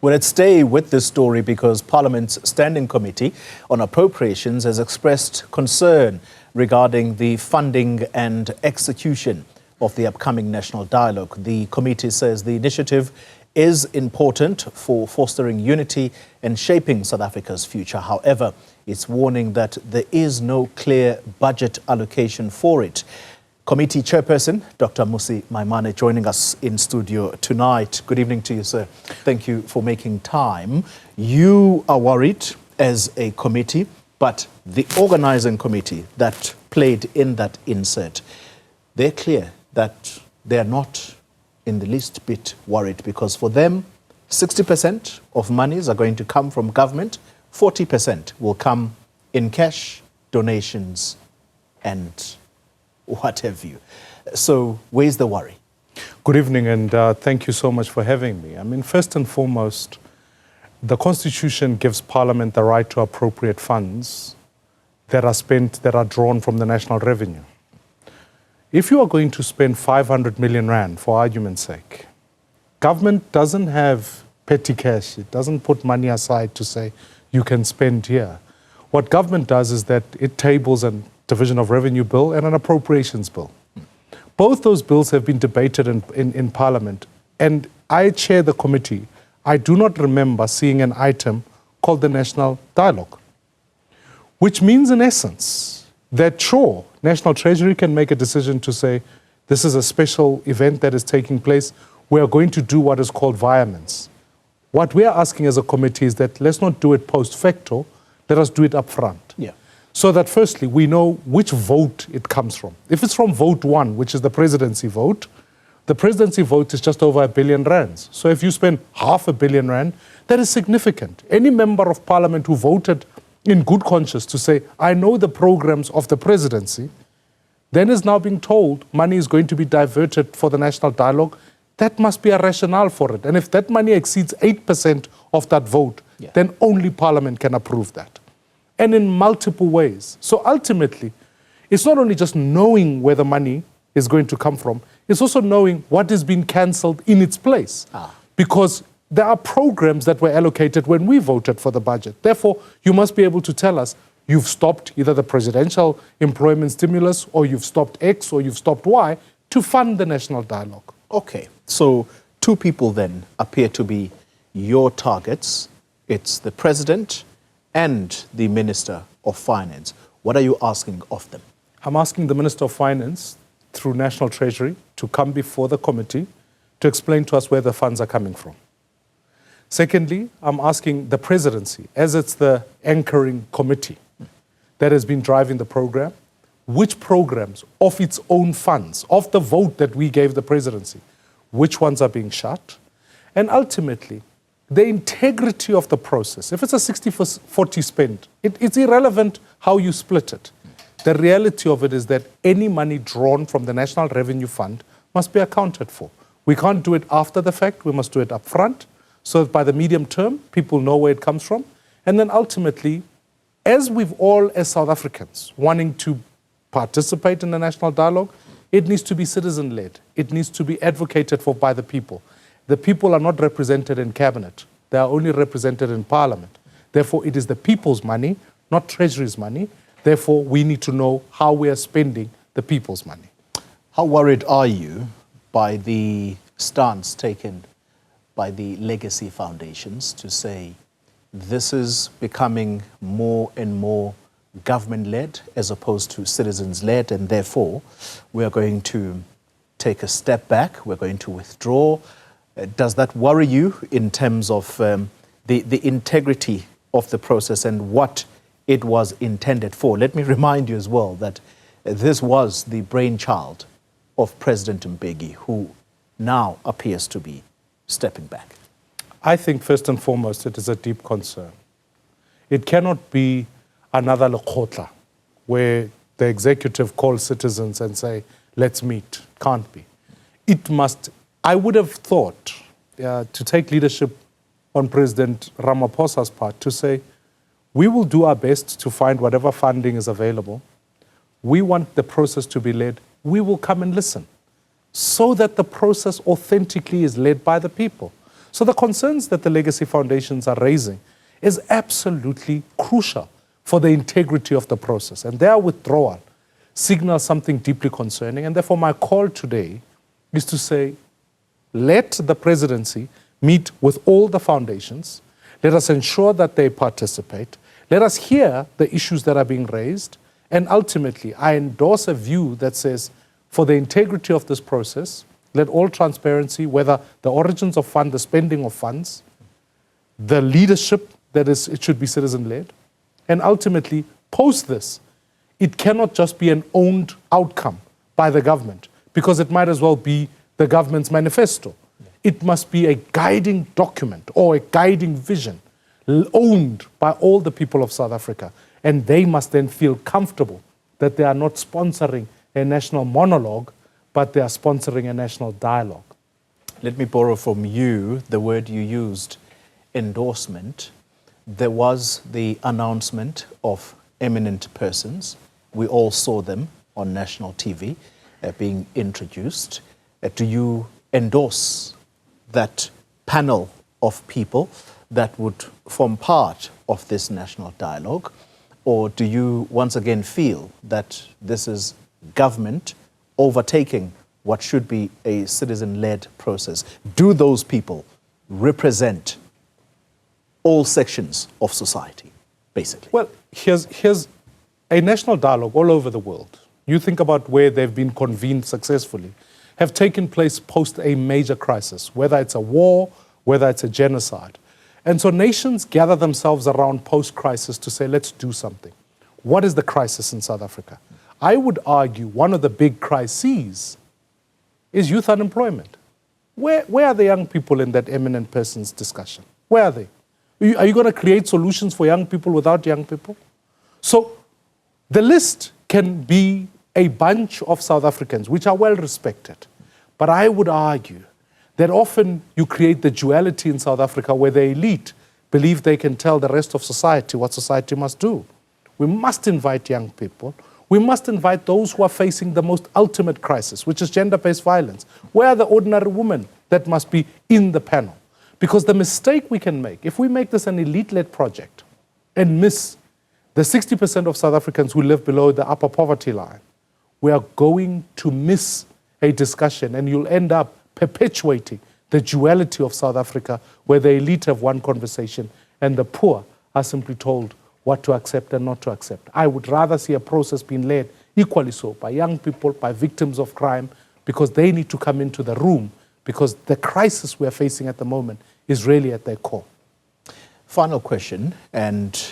Well, let's stay with this story because Parliament's Standing Committee on Appropriations has expressed concern regarding the funding and execution of the upcoming national dialogue. The committee says the initiative is important for fostering unity and shaping South Africa's future. However, it's warning that there is no clear budget allocation for it. Committee chairperson, Dr Mmusi Maimane, joining us in studio tonight. Good evening to you, sir. Thank you for making time. You are worried as a committee, but the organizing committee that played in that insert, they're clear that they're not in the least bit worried because for them, 60% of monies are going to come from government, 40% will come in cash, donations, and what have you. So where's the worry? Good evening, and thank you so much for having me. I mean, first and foremost, the Constitution gives Parliament the right to appropriate funds that are drawn from the national revenue. If you are going to spend 500 million rand, for argument's sake, government doesn't have petty cash. It doesn't put money aside to say you can spend here. What government does is that it tables a Division of Revenue Bill and an Appropriations Bill. Both those bills have been debated in Parliament, and I chair the committee. I do not remember seeing an item called the National Dialogue, which means in essence that sure, National Treasury can make a decision to say this is a special event that is taking place. We are going to do what is called viaments. What we are asking as a committee is that let's not do it post facto, let us do it up front. Yeah. So that firstly, we know which vote it comes from. If it's from vote 1, which is the presidency vote, the presidency vote is just over R1 billion. So if you spend R500 million, that is significant. Any member of parliament who voted in good conscience to say, I know the programs of the presidency, then is now being told money is going to be diverted for the national dialogue. That must be a rationale for it. And if that money exceeds 8% of that vote, then only parliament can approve that. And in multiple ways. So ultimately, it's not only just knowing where the money is going to come from, it's also knowing what is being cancelled in its place. Because there are programs that were allocated when we voted for the budget. Therefore, you must be able to tell us you've stopped either the presidential employment stimulus or you've stopped X or you've stopped Y to fund the national dialogue. Okay, so two people then appear to be your targets. It's the president and the Minister of Finance. What are you asking of them? I'm asking the Minister of Finance through National Treasury to come before the committee to explain to us where the funds are coming from. Secondly, I'm asking the presidency, as it's the anchoring committee that has been driving the program, which programs of its own funds, of the vote that we gave the presidency, which ones are being shut? And ultimately, the integrity of the process. If it's a 60-40 spend, it's irrelevant how you split it. The reality of it is that any money drawn from the National Revenue Fund must be accounted for. We can't do it after the fact, we must do it up front, so that by the medium term, people know where it comes from. And then ultimately, as we've all, as South Africans, wanting to participate in the national dialogue, it needs to be citizen-led. It needs to be advocated for by the people. The people are not represented in cabinet. They are only represented in parliament. Therefore, it is the people's money, not Treasury's money. Therefore, we need to know how we are spending the people's money. How worried are you by the stance taken by the legacy foundations to say this is becoming more and more government-led as opposed to citizens-led, and therefore we are going to take a step back, we're going to withdraw? Does that worry you in terms of the integrity of the process and what it was intended for? Let me remind you as well that this was the brainchild of President Mbeki, who now appears to be stepping back. I think first and foremost it is a deep concern. It cannot be another Lekgotla where the executive calls citizens and say, let's meet. Can't be. It must. I would have thought to take leadership on President Ramaphosa's part to say, we will do our best to find whatever funding is available. We want the process to be led. We will come and listen so that the process authentically is led by the people. So the concerns that the legacy foundations are raising is absolutely crucial for the integrity of the process. And their withdrawal signals something deeply concerning. And therefore, my call today is to say, let the presidency meet with all the foundations. Let us ensure that they participate. Let us hear the issues that are being raised. And ultimately, I endorse a view that says, for the integrity of this process, let all transparency, whether the origins of funds, the spending of funds, the leadership, that is, it should be citizen-led. And ultimately, post this, it cannot just be an owned outcome by the government, because it might as well be the government's manifesto. It must be a guiding document or a guiding vision owned by all the people of South Africa. And they must then feel comfortable that they are not sponsoring a national monologue, but they are sponsoring a national dialogue. Let me borrow from you the word you used, endorsement. There was the announcement of eminent persons. We all saw them on national TV being introduced. Do you endorse that panel of people that would form part of this national dialogue? Or do you once again feel that this is government overtaking what should be a citizen-led process? Do those people represent all sections of society, basically? Well, here's a national dialogue all over the world. You think about where they've been convened successfully, have taken place post a major crisis, whether it's a war, whether it's a genocide. And so nations gather themselves around post-crisis to say, let's do something. What is the crisis in South Africa? I would argue one of the big crises is youth unemployment. Where are the young people in that eminent persons discussion? Where are they? Are you going to create solutions for young people without young people? So the list can be a bunch of South Africans, which are well respected. But I would argue that often you create the duality in South Africa where the elite believe they can tell the rest of society what society must do. We must invite young people. We must invite those who are facing the most ultimate crisis, which is gender-based violence. Where are the ordinary women that must be in the panel? Because the mistake we can make, if we make this an elite-led project and miss the 60% of South Africans who live below the upper poverty line, we are going to miss a discussion, and you'll end up perpetuating the duality of South Africa, where the elite have one conversation and the poor are simply told what to accept and not to accept. I would rather see a process being led equally so by young people, by victims of crime, because they need to come into the room, because the crisis we're facing at the moment is really at their core. Final question, and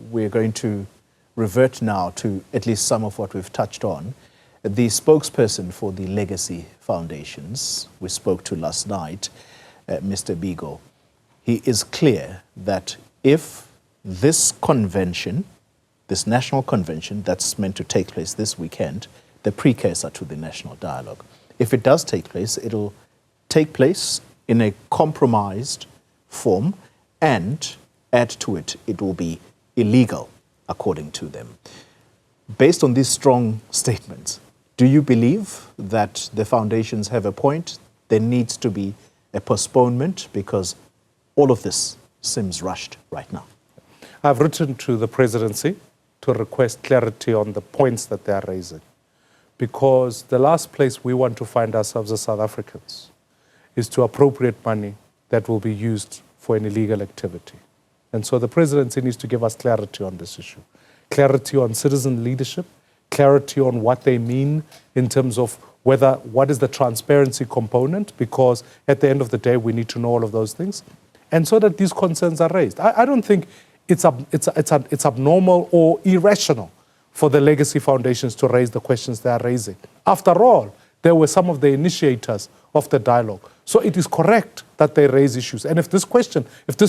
we're going to revert now to at least some of what we've touched on. The spokesperson for the Legacy Foundations we spoke to last night, Mr. Bigo, he is clear that if this convention, this national convention that's meant to take place this weekend, the precursor to the national dialogue, if it does take place, it'll take place in a compromised form, and add to it, it will be illegal, according to them. Based on these strong statements, do you believe that the foundations have a point? There needs to be a postponement, because all of this seems rushed right now. I've written to the presidency to request clarity on the points that they are raising, because the last place we want to find ourselves as South Africans is to appropriate money that will be used for an illegal activity. And so the presidency needs to give us clarity on this issue. Clarity on citizen leadership, clarity on what they mean in terms of what is the transparency component, because at the end of the day, we need to know all of those things. And so that these concerns are raised. I don't think it's abnormal or irrational for the legacy foundations to raise the questions they are raising. After all, they were some of the initiators of the dialogue. So it is correct that they raise issues. And if this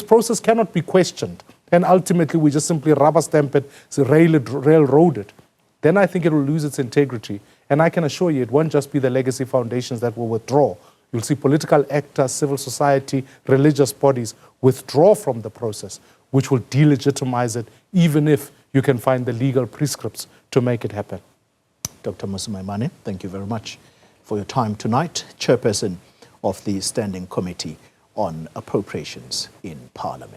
process cannot be questioned, and ultimately we just simply rubber stamp it, railroad it, then I think it will lose its integrity. And I can assure you, it won't just be the legacy foundations that will withdraw. You'll see political actors, civil society, religious bodies withdraw from the process, which will delegitimize it, even if you can find the legal prescripts to make it happen. Dr. Mmusi Maimane, thank you very much for your time tonight, chairperson of the Standing Committee on appropriations in Parliament.